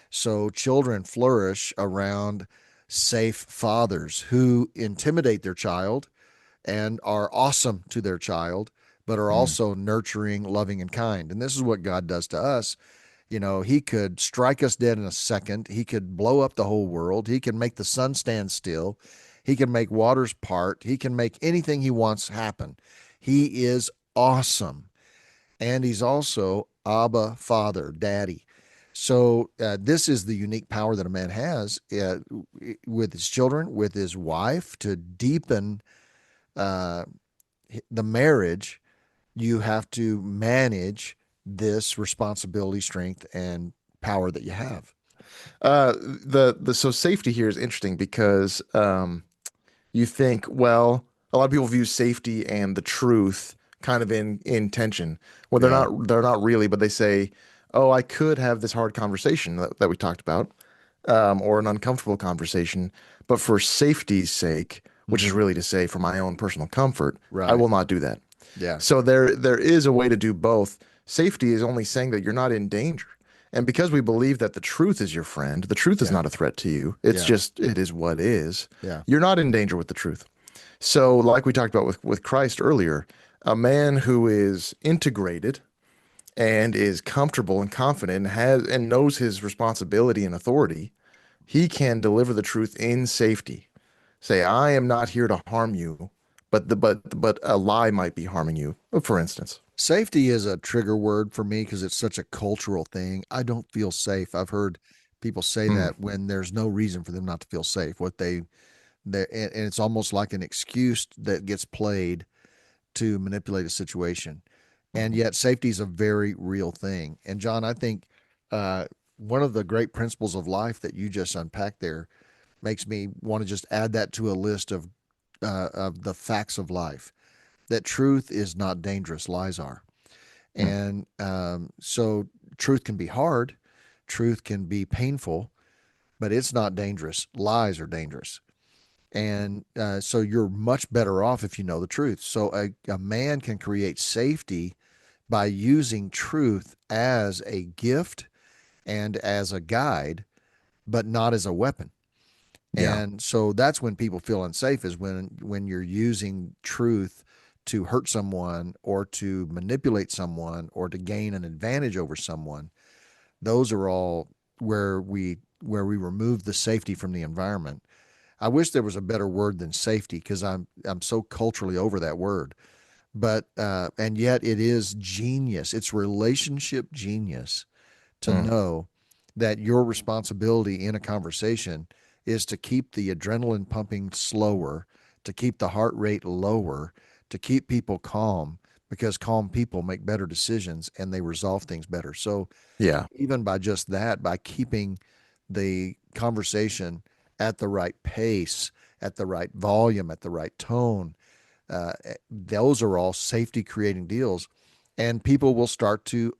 So children flourish around safe fathers who intimidate their child and are awesome to their child, but are Mm, also nurturing, loving, and kind. And this is what God does to us. He could strike us dead in a second. He could blow up the whole world. He can make the sun stand still. He can make waters part. He can make anything he wants happen. He is awesome. And he's also Abba, Father, Daddy. So this is the unique power that a man has with his children, with his wife, to deepen uh, the marriage. You have to manage this responsibility, strength, and power that you have. the so safety here is interesting because you think, well, a lot of people view safety and the truth kind of in tension. Well, Yeah. they're not really, but they say, oh, I could have this hard conversation that we talked about, or an uncomfortable conversation, but for safety's sake, which is Mm-hmm. really to say for my own personal comfort, I Right. will not do that. Yeah. So there is a way to do both. Safety is only saying that you're not in danger. And because we believe that the truth is your friend, the truth is Yeah. not a threat to you. It's Yeah. just it is what is. Yeah. You're not in danger with the truth. So like we talked about with Christ earlier, a man who is integrated and is comfortable and confident and has and knows his responsibility and authority, he can deliver the truth in safety. Say, I am not here to harm you, but a lie might be harming you, for instance. Safety is a trigger word for me because it's such a cultural thing. I don't feel safe. I've heard people say Hmm. that when there's no reason for them not to feel safe. And it's almost like an excuse that gets played to manipulate a situation. And Hmm. yet, safety is a very real thing. And John, I think uh, one of the great principles of life that you just unpacked there makes me want to just add that to a list of the facts of life. That truth is not dangerous; lies are. Mm. And so truth can be hard, truth can be painful, but it's not dangerous. Lies are dangerous. And so you're much better off if you know the truth. So a man can create safety by using truth as a gift and as a guide, but not as a weapon. Yeah. And so that's when people feel unsafe, is when you're using truth to hurt someone or to manipulate someone or to gain an advantage over someone. Those are all where we remove the safety from the environment. I wish there was a better word than safety, because I'm so culturally over that word. But and yet it is genius. It's relationship genius to Mm. know that your responsibility in a conversation is to keep the adrenaline pumping slower, to keep the heart rate lower, to keep people calm, because calm people make better decisions and they resolve things better. So Yeah. even by just that, by keeping the conversation at the right pace, at the right volume, at the right tone, those are all safety creating deals. And people will start to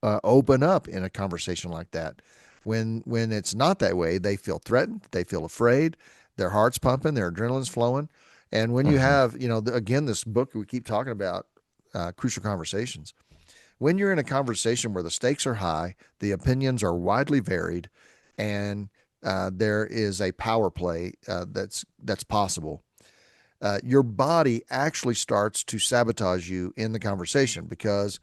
open up in a conversation like that. When it's not that way, they feel threatened, they feel afraid, their heart's pumping, their adrenaline's flowing. And when you Hmm. have, again, this book we keep talking about, Crucial Conversations, when you're in a conversation where the stakes are high, the opinions are widely varied, and there is a power play that's possible, your body actually starts to sabotage you in the conversation, because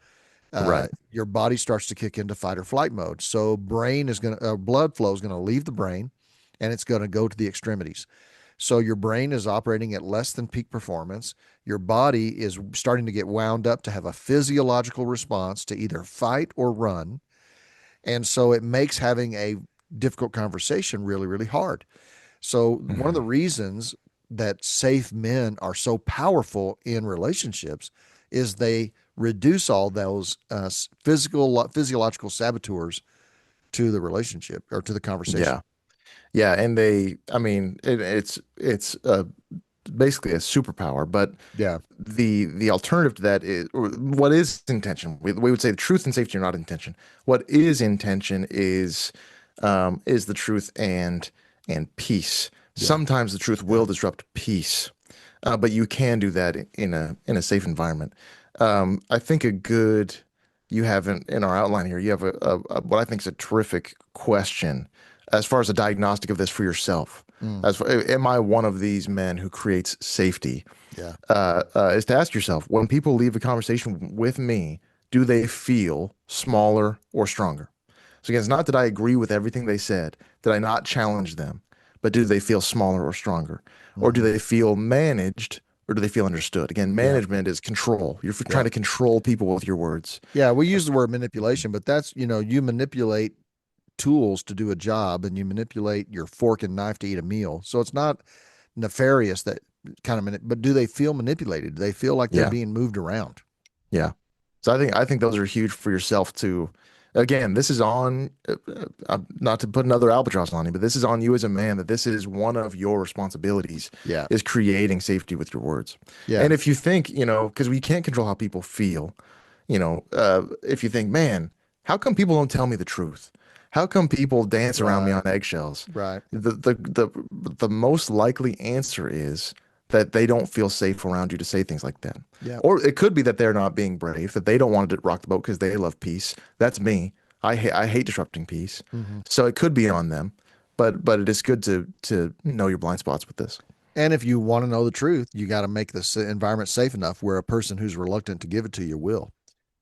Right. your body starts to kick into fight or flight mode. So blood flow is going to leave the brain, and it's going to go to the extremities. So your brain is operating at less than peak performance. Your body is starting to get wound up to have a physiological response to either fight or run. And so it makes having a difficult conversation really, really hard. So one of the Hmm. reasons that safe men are so powerful in relationships is they reduce all those physiological saboteurs to the relationship or to the conversation. Yeah. Yeah. And I mean, it's basically a superpower, but Yeah. the alternative to that is, or what is intention? We would say the truth and safety are not intention. What is intention is the truth and peace. Yeah. Sometimes the truth Yeah. will disrupt peace, but you can do that in a safe environment. I think a good you have in our outline here. You have what I think is a terrific question as far as a diagnostic of this for yourself. Mm. Am I one of these men who creates safety? Yeah. Is to ask yourself, when people leave a conversation with me, do they feel smaller or stronger? So again, it's not that I agree with everything they said, that I not challenge them, but do they feel smaller or stronger? Or do Hmm. they feel managed or do they feel understood? Again, Yeah. management is control. You're trying Yeah. to control people with your words. Yeah. We use the word manipulation, but that's, you manipulate tools to do a job, and you manipulate your fork and knife to eat a meal. So it's not nefarious, that but do they feel manipulated? Do they feel like they're Yeah. being moved around? Yeah. So I think those are huge for yourself to. Again, this is on not to put another albatross on you, but this is on you as a man that this is one of your responsibilities Yeah. is creating safety with your words. Yeah. And if you think, because we can't control how people feel, if you think, man, how come people don't tell me the truth? How come people dance around me Right. on eggshells? Right. The most likely answer is that they don't feel safe around you to say things like that. Yeah. Or it could be that they're not being brave, that they don't want to rock the boat because they love peace. That's me. I hate disrupting peace. Hmm. So it could be on them, but it is good to know your blind spots with this. And if you want to know the truth, you got to make this environment safe enough where a person who's reluctant to give it to you will.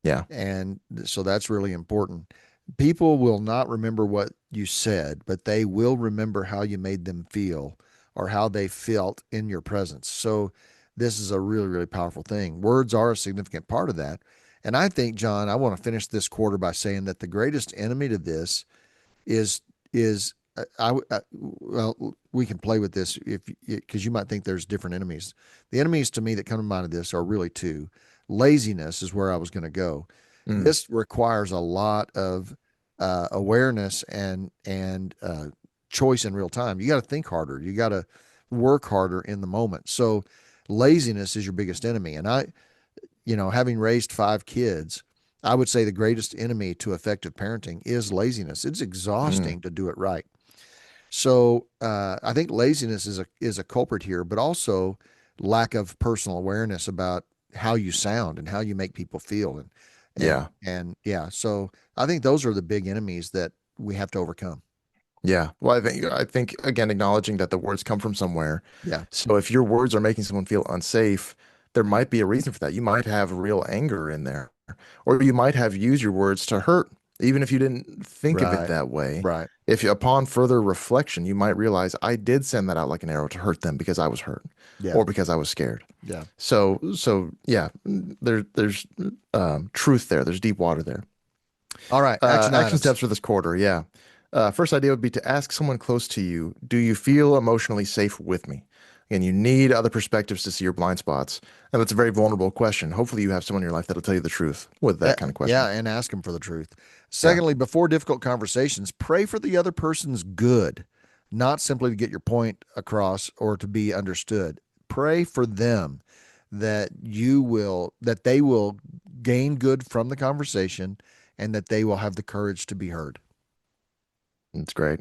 Yeah. And so that's really important. People will not remember what you said, but they will remember how you made them feel or how they felt in your presence. So this is a really, really powerful thing. Words are a significant part of that. And I think, John, I want to finish this quarter by saying that the greatest enemy to this is well, we can play with this, if because you might think there's different enemies. The enemies to me that come to mind of this are really two. Laziness is where I was going to go. Mm. This requires a lot of awareness and choice in real time. You got to think harder. You got to work harder in the moment. So laziness is your biggest enemy. And having raised five kids, I would say the greatest enemy to effective parenting is laziness. It's Mm, exhausting to do it right. So I think laziness is a culprit here, but also lack of personal awareness about how you sound and how you make people feel, yeah. and yeah. So I think those are the big enemies that we have to overcome. Yeah. Well, I think again acknowledging that the words come from somewhere. Yeah. So if your words are making someone feel unsafe, there might be a reason for that. You might have real anger in there, or you might have used your words to hurt, even if you didn't think of it Right. that way. Right. If upon further reflection, you might realize I did send that out like an arrow to hurt them because I was hurt Yeah. or because I was scared. Yeah. So yeah, there's truth there. There's deep water there. All right. Action Action items. steps for this quarter. Yeah. First idea would be to ask someone close to you, do you feel emotionally safe with me? And you need other perspectives to see your blind spots. And that's a very vulnerable question. Hopefully, you have someone in your life that'll tell you the truth with that kind of Yeah, question. and ask them for the truth. Yeah. Secondly, before difficult conversations, pray for the other person's good, not simply to get your point across or to be understood. Pray for them that they will gain good from the conversation and that they will have the courage to be heard. That's great.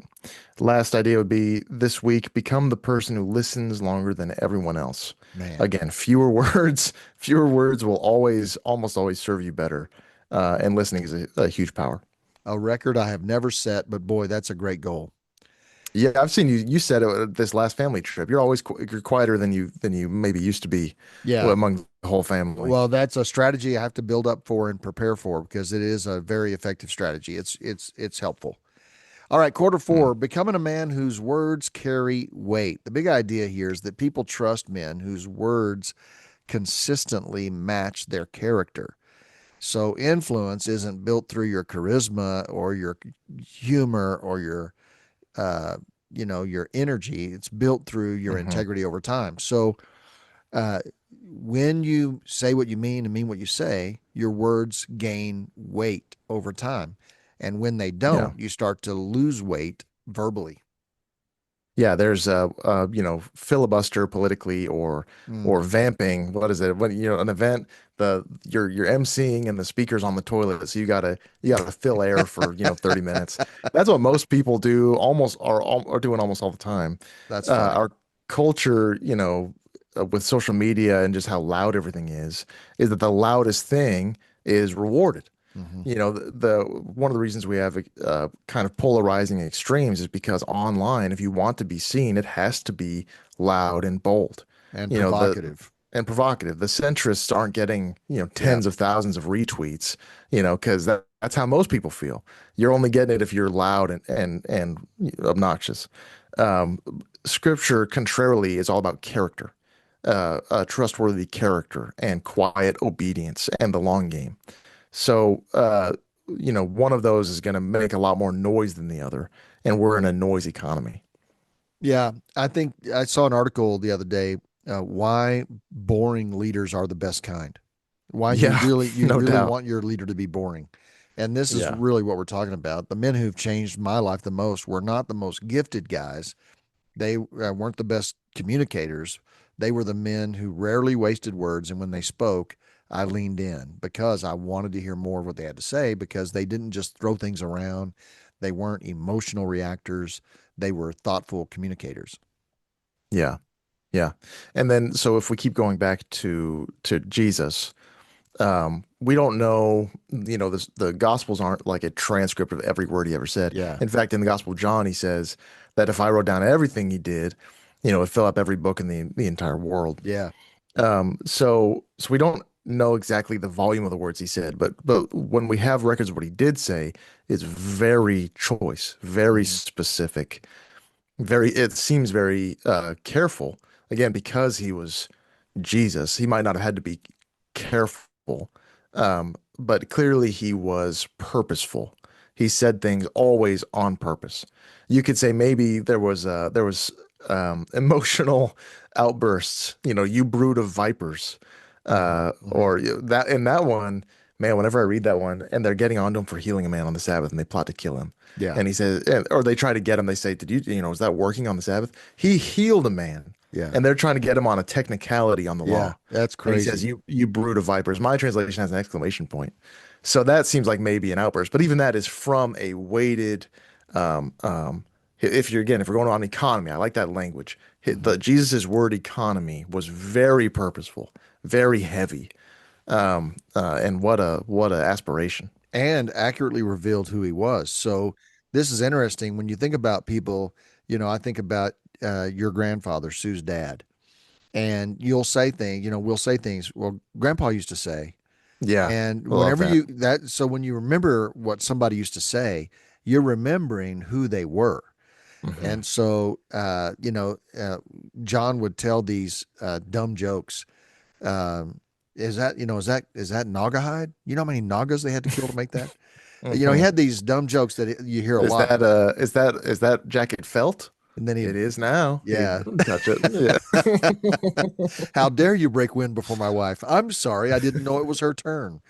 Last idea would be this week, become the person who listens longer than everyone else. Man, Again, fewer words, fewer words will always, almost always serve you better. And listening is a huge power. a record I have never set, but boy, that's a great goal. Yeah, I've seen you. You said it at this last family trip. You're always you're quieter than you maybe used to be Yeah. among the whole family. Well, that's a strategy I have to build up for and prepare for because it is a very effective strategy. It's helpful. All right, quarter Mm, four, becoming a man whose words carry weight. The big idea here is that people trust men whose words consistently match their character. So influence isn't built through your charisma or your humor or uh, your energy. It's built through your hmm integrity over time. So uh, when you say what you mean and mean what you say, your words gain weight over time. And when they Yeah. don't, you start to lose weight verbally. Yeah, there's filibuster politically or Mm-hmm. vamping. What is it? When an event, you're emceeing and the speaker's on the toilet, so you gotta fill air for 30 minutes. That's what most people do, almost are doing almost all the time. That's funny. Our culture, with social media and just how loud everything is that the loudest thing is rewarded. Mm-hmm. The one of the reasons we have kind of polarizing extremes is because online, if you want to be seen, it has to be loud and bold, And you know, the provocative. and provocative. The centrists aren't getting, Yeah. tens of thousands of retweets, because that's how most people feel. You're only getting it if you're loud and obnoxious. Um, Scripture, contrarily, is all about character, a trustworthy character and quiet obedience and the long game. So, one of those is going to make a lot more noise than the other, and we're in a noise economy. Yeah. I think I saw an article the other day, why boring leaders are the best kind. Why Yeah, you no really doubt. want your leader to be boring. And this is Yeah, really what we're talking about. The men who've changed my life the most were not the most gifted guys. They weren't the best communicators. They were the men who rarely wasted words. And when they spoke, I leaned in because I wanted to hear more of what they had to say because they didn't just throw things around. They weren't emotional reactors. They were thoughtful communicators. yeah, yeah. And then, so if we keep going back to Jesus, we don't know, the Gospels aren't like a transcript of every word he ever said. Yeah. In fact, in the Gospel of John, he says that if I wrote down everything he did, it'd fill up every book in the entire world. Yeah. So we don't know exactly the volume of the words he said, but when we have records of what he did say, it's very choice, very Mhm. specific, it seems very careful. Again, because he was Jesus, he might not have had to be careful, but clearly he was purposeful. He said things always on purpose. You could say maybe there was emotional outbursts. You brood of vipers, Mhm. Mhm. or that in that one. Man, whenever I read that one, and they're getting onto him for healing a man on the Sabbath, and they plot to kill him, Yeah. and he says, or they try to get him. They say, "Did is that working on the Sabbath?" He healed a man, Yeah. and they're trying to get him on a technicality on the Yeah. law. That's And he says, crazy. "You brood of vipers." My translation has an exclamation point. So that seems like maybe an outburst, but even that is from a weighted, if you're again, if we're going on economy, I like that language. Mhm. Jesus's word economy was very purposeful, very heavy. And what a aspiration. And accurately revealed who he was. So this is interesting when you think about people. I think about your grandfather, Sue's dad, and you'll say things. We'll say things. Well, Grandpa used to say, Yeah, and I love whenever that. so when you remember what somebody used to say, you're remembering who they were. Hmm. And so, John would tell these dumb jokes. Um, is that Naugahyde? You know how many Nagas they had to kill to make that? He Hmm. had these dumb jokes that you hear a lot, but Is that jacket felt? and then It is now. yeah. He'd touch it. Yeah. How dare you break wind before my wife? I'm sorry, I didn't know it was her turn.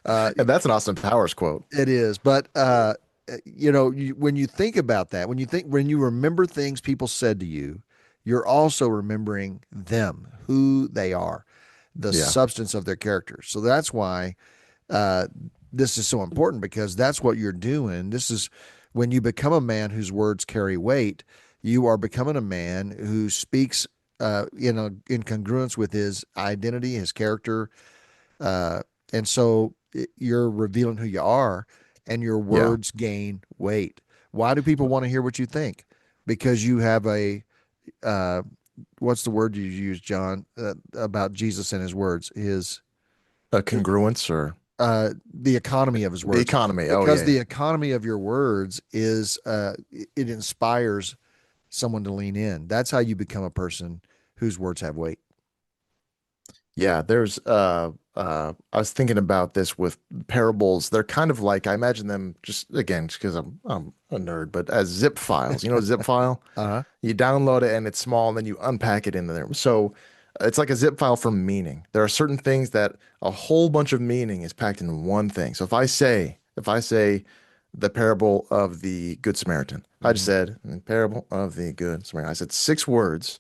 Uh, And that's an Austin Powers quote. it is, but when you think about that, when you remember things people said to you, you're also remembering them, who they are, the Yeah. substance of their character. So that's why uh, this is so important because that's what you're doing. This is when you become a man whose words carry weight. You are becoming a man who speaks in congruence with his identity, his character, uh, and so you're revealing who you are, and your Yeah. words gain weight. Why do people want to hear what you think? Because you have a uh, what's the word you use, John, about Jesus and his words? His A congruence or the economy of his the words, economy. Oh because yeah, the yeah. economy of your words is it inspires someone to lean in. That's how you become a person whose words have weight. Yeah, there's I was thinking about this with parables. They're kind of like I imagine them just again, just because I'm a nerd, but as zip files. You know, a zip file? Uh-huh. You download it and it's small, and then you unpack it into there. So it's like a zip file for meaning. There are certain things that a whole bunch of meaning is packed in one thing. So if I say the parable of the Good Samaritan, I just Hmm. said the parable of the Good Samaritan. I said 6 words,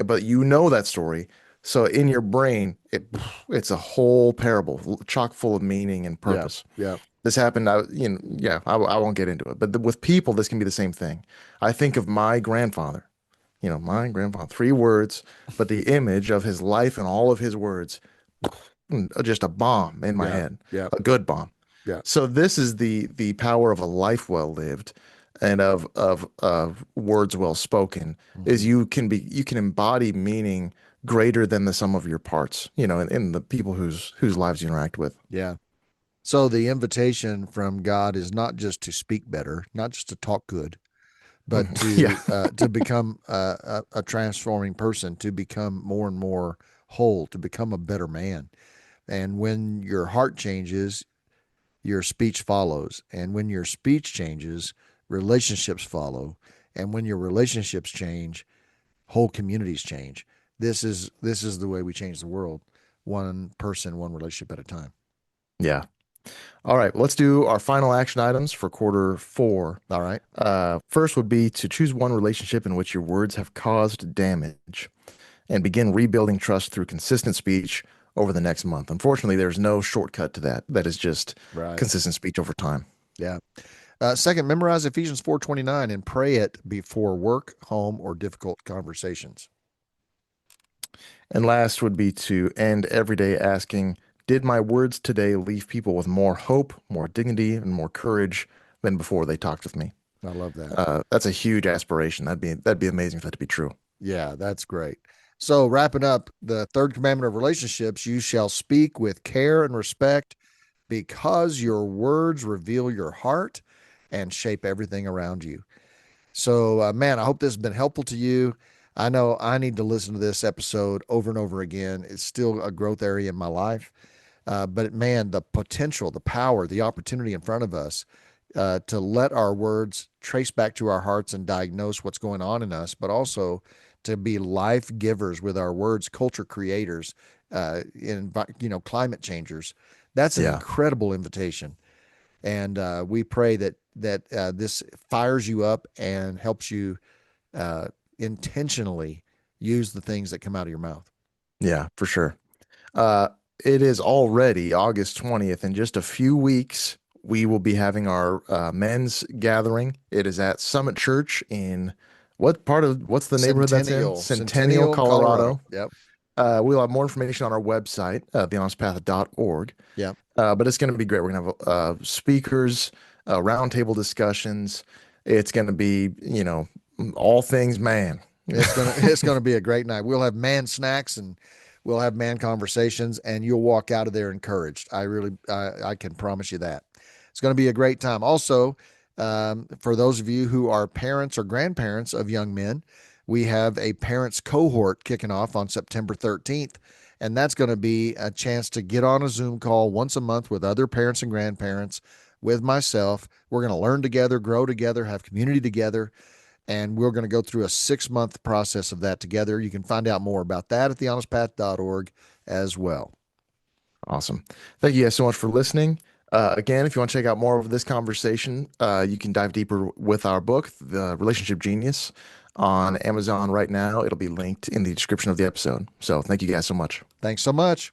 but you know that story. So in your brain, it's a whole parable, chock full of meaning and Yeah. purpose. Yeah. This happened, yeah, I won't get into it, but with people, this can be the same thing. I think of my grandfather, my grandfather, 3 words, but the image of his life and all of his words, just a bomb in my Yeah. head, Yeah. a good bomb. Yeah. So this is the power of a life well lived and of words well spoken is Hmm. you can embody meaning greater than the sum of your parts, in the people whose lives you interact with. Yeah. So the invitation from God is not just to speak better, not just to talk good, but Mhm. Yeah. to become a transforming person, to become more and more whole, to become a better man. And when your heart changes, your speech follows. And when your speech changes, relationships follow. And when your relationships change, whole communities change. This is the way we change the world, one person, one relationship at a time. Yeah. All right, let's do our final action items for quarter 4. All right. First would be to choose one relationship in which your words have caused damage and begin rebuilding trust through consistent speech over the next month. Unfortunately, there's no shortcut to that. That is just Right. consistent speech over time. Yeah. Second, memorize Ephesians 4:29 and pray it before work, home, or difficult conversations. And last would be to end every day asking, did my words today leave people with more hope, more dignity, and more courage than before they talked with me? I love that. That's a huge aspiration. That'd be amazing for that to be true. Yeah, that's great. So, wrapping up the third commandment of relationships, you shall speak with care and respect because your words reveal your heart and shape everything around you. So, man, I hope this has been helpful to you. I know I need to listen to this episode over and over again. It's still a growth area in my life. But man, the potential, the power, the opportunity in front of us to let our words trace back to our hearts and diagnose what's going on in us, but also to be life givers with our words, culture creators, climate changers. That's an Yeah. incredible invitation, and we pray that this fires you up and helps you uh, intentionally use the things that come out of your mouth. Yeah, for sure. Uh, it is already August 20th. In just a few weeks, we will be having our men's gathering. It is at Summit Church in what's the neighborhood that's in? Centennial, Centennial, Colorado. Colorado. Yep. We'll have more information on our website, thehonestpath.org. Yep. But it's going to be great. We're going to have speakers, roundtable discussions. It's going to be, all things man. It's gonna be a great night. We'll have man snacks and we'll have man conversations, and you'll walk out of there encouraged. I can promise you that. It's going to be a great time. Also, for those of you who are parents or grandparents of young men, we have a parents cohort kicking off on September 13th. And that's going to be a chance to get on a Zoom call once a month with other parents and grandparents, with myself. We're going to learn together, grow together, have community together, and we're going to go through a 6 month process of that together. You can find out more about that at thehonestpath.org as well. Awesome. Thank you guys so much for listening. Again, if you want to check out more of this conversation, you can dive deeper with our book, The Relationship Genius, on Amazon right now. It'll be linked in the description of the episode. So thank you guys so much. Thanks so much.